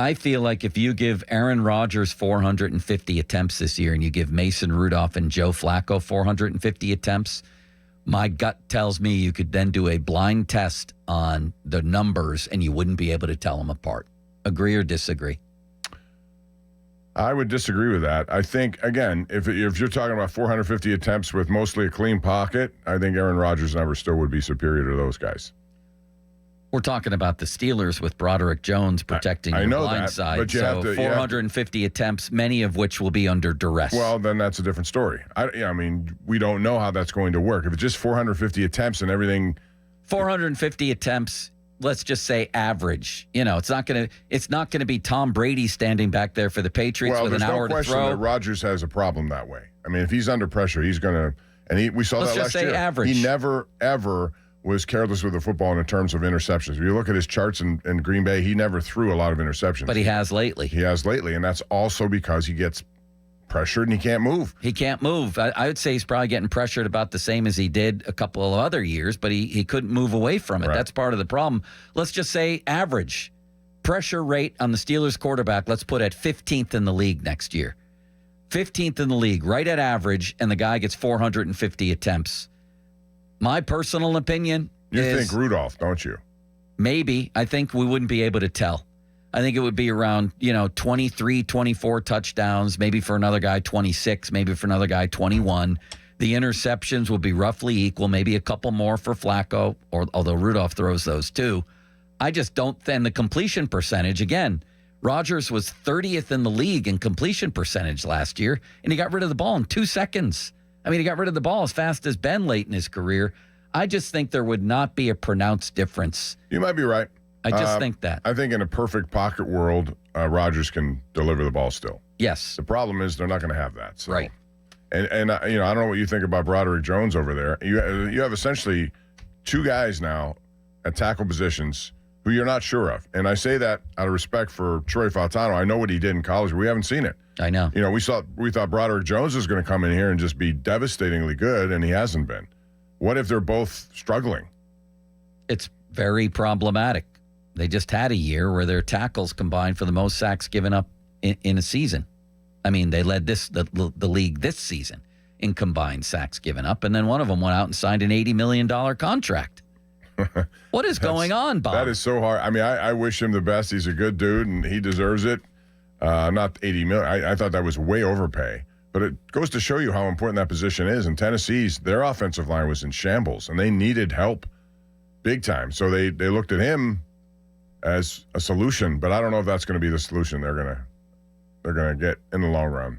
I feel like if you give Aaron Rodgers 450 attempts this year and you give Mason Rudolph and Joe Flacco 450 attempts, my gut tells me you could then do a blind test on the numbers and you wouldn't be able to tell them apart. Agree or disagree? I would disagree with that. I think, again, if you're talking about 450 attempts with mostly a clean pocket, I think Aaron Rodgers never still would be superior to those guys. We're talking about the Steelers with Broderick Jones protecting your blind side. But so 450 attempts, many of which will be under duress. Well, then that's a different story. I mean, we don't know how that's going to work. If it's just 450 attempts and everything. 450 attempts, let's just say average. It's not going to be Tom Brady standing back there for the Patriots with an hour to throw. There's no question that Rodgers has a problem that way. I mean, if he's under pressure, he's going to. And we saw that last year. Let's just say average. He never, ever was careless with the football in terms of interceptions. If you look at his charts in Green Bay, he never threw a lot of interceptions. But he has lately. And that's also because he gets pressured and he can't move. He can't move. I would say he's probably getting pressured about the same as he did a couple of other years, but he couldn't move away from it. Right. That's part of the problem. Let's just say average. Pressure rate on the Steelers quarterback, let's put at 15th in the league next year. 15th in the league, right at average, and the guy gets 450 attempts. My personal opinion is... You think Rudolph, don't you? Maybe. I think we wouldn't be able to tell. I think it would be around, 23, 24 touchdowns, maybe for another guy 26, maybe for another guy 21. The interceptions would be roughly equal, maybe a couple more for Flacco, although Rudolph throws those too. I just don't... And the completion percentage, again, Rodgers was 30th in the league in completion percentage last year, and he got rid of the ball in 2 seconds. I mean, he got rid of the ball as fast as Ben late in his career. I just think there would not be a pronounced difference. You might be right. I just think that. I think in a perfect pocket world, Rodgers can deliver the ball still. Yes. The problem is they're not going to have that. So. Right. And I don't know what you think about Broderick Jones over there. You have essentially two guys now at tackle positions who you're not sure of. And I say that out of respect for Troy Fautano. I know what he did in college, but we haven't seen it. I know. We thought Broderick Jones was going to come in here and just be devastatingly good, and he hasn't been. What if they're both struggling? It's very problematic. They just had a year where their tackles combined for the most sacks given up in a season. I mean, they led the league this season in combined sacks given up, and then one of them went out and signed an $80 million contract. What is going on, Bob? That is so hard. I mean, I wish him the best. He's a good dude, and he deserves it. Not $80 million. I thought that was way overpay. But it goes to show you how important that position is. And Tennessee's, their offensive line was in shambles, and they needed help big time. So they looked at him as a solution. But I don't know if that's going to be the solution they're going to get in the long run.